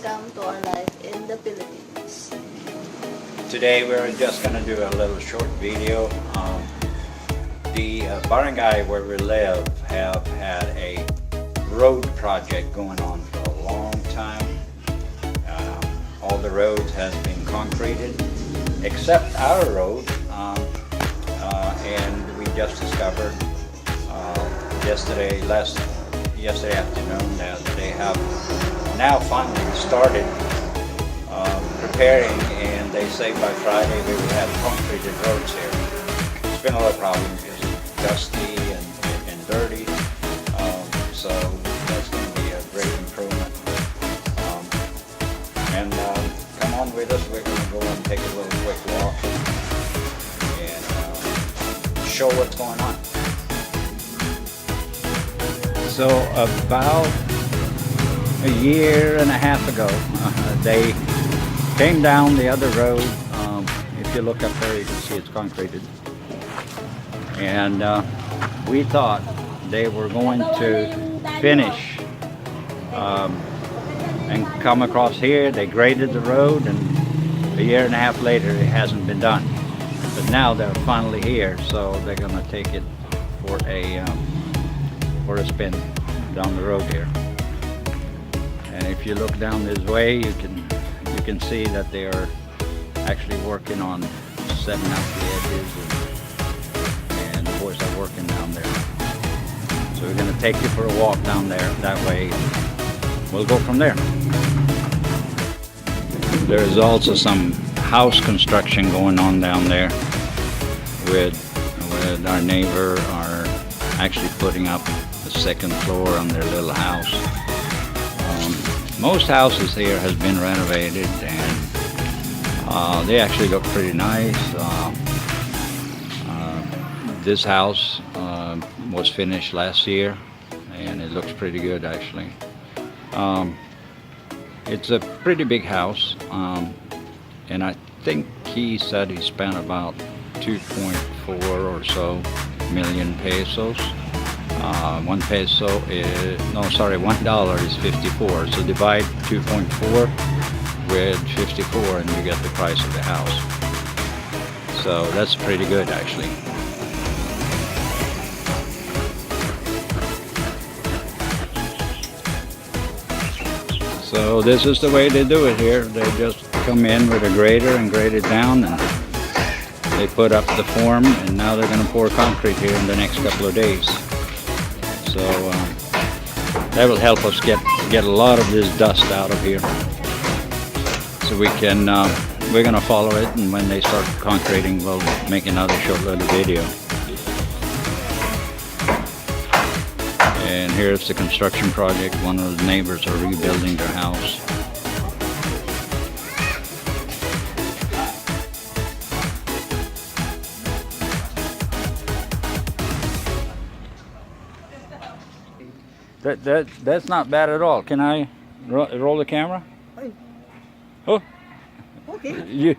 welcome to our life in the Philippines. Today we're just going to do a little short video. The barangay where we live have had a road project going on for a long time. All the roads has been concreted except our road, and we just discovered yesterday afternoon that they have now finally started preparing, and they say by Friday we will have concreted roads here. It's been a lot of problems. It's dusty and dirty, so that's going to be a great improvement. And come on with us. We're going to go and take a little quick walk and show what's going on. So about a year and a half ago, they came down the other road. If you look up there, you can see it's concreted. And we thought they were going to finish and come across here. They graded the road, and a year and a half later it hasn't been done. But now they're finally here, so they're going to take it for a spin down the road here. And if you look down this way, you can see that they are actually working on setting up the edges, and the boys are working down there. So we're going to take you for a walk down there. That way we'll go from there. There's also some house construction going on down there with our neighbor are actually putting up the second floor on their little house. Most houses here has been renovated, and they actually look pretty nice. This house was finished last year, and it looks pretty good actually. It's a pretty big house, and I think he said he spent about 2.4 or so million pesos. $1 is 54. So divide 2.4 with 54 and you get the price of the house. So that's pretty good actually. So this is the way they do it here. They just come in with a grader and grade it down, and they put up the form, and now they're going to pour concrete here in the next couple of days. So that will help us get a lot of this dust out of here. So we're going to follow it, and when they start concreting, we'll make another short little video. And here's the construction project. One of the neighbors are rebuilding their house. That's not bad at all. Can I roll the camera? Oh, okay.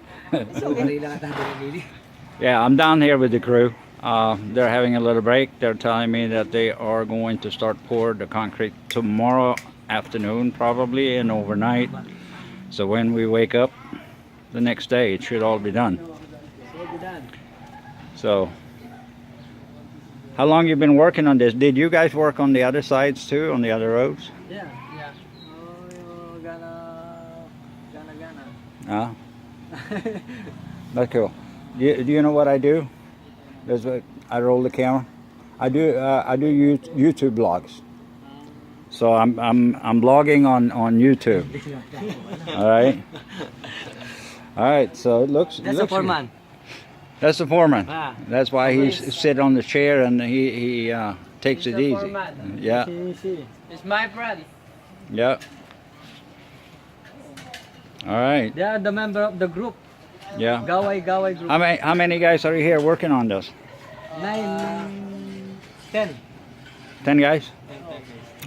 Yeah, I'm down here with the crew. They're having a little break. They're telling me that they are going to start pour the concrete tomorrow afternoon, probably, and overnight. So when we wake up the next day, it should all be done. So. How long you been working on this? Did you guys work on the other sides too, on the other roads? Yeah. Ah, that's cool. Do you know what I do? I roll the camera. I do YouTube blogs. So I'm blogging on YouTube. All right. So it looks. That's a foreman. That's the foreman. Ah. That's why he sits on the chair and he takes it easy. Foreman. Yeah. It's my friend. Yeah. All right. They are the member of the group. Yeah. Gawai group. How many guys are here working on this? 9, 10. 10 guys?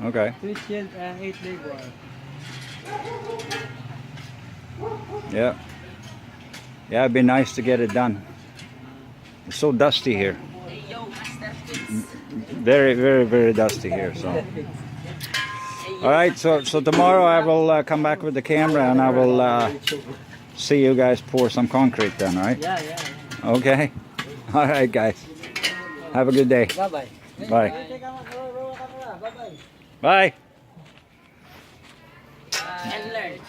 Okay. 3 child and 8 labor. Yeah. Yeah, it'd be nice to get it done. It's so dusty here. Very, very, very dusty here. So All right, so tomorrow I will come back with the camera and I will see you guys pour some concrete then, right? Yeah. Okay. All right, guys. Have a good day. Bye-bye. Bye. Bye-bye. Bye. And learn.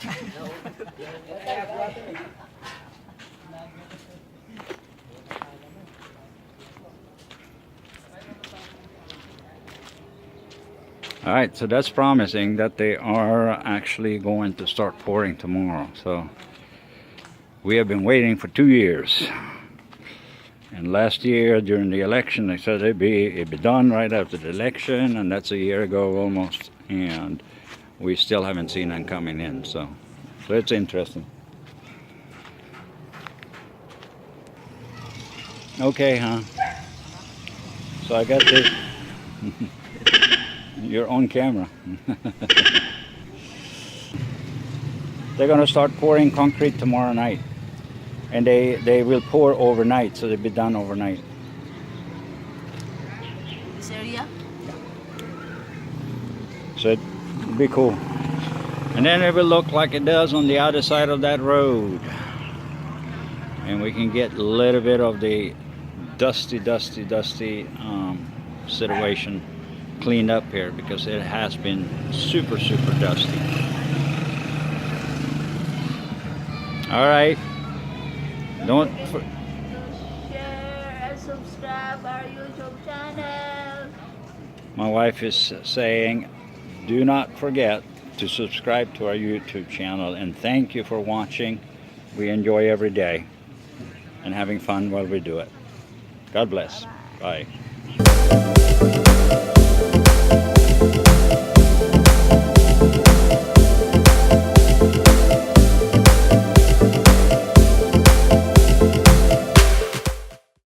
All right, so that's promising that they are actually going to start pouring tomorrow. So we have been waiting for 2 years. And last year during the election, they said it'd be done right after the election, and that's a year ago almost. And we still haven't seen them coming in, so it's interesting. Okay, huh? So I got this. Your own camera. They're gonna start pouring concrete tomorrow night, and they will pour overnight, so they'll be done overnight. This area? So it'll be cool, and then it will look like it does on the other side of that road, and we can get a little bit of the dusty situation cleaned up here, because it has been super dusty. All right, Share and subscribe our YouTube channel. my wife is saying, do not forget to subscribe to our YouTube channel, and thank you for watching. We enjoy every day and having fun while we do it. God bless. Bye.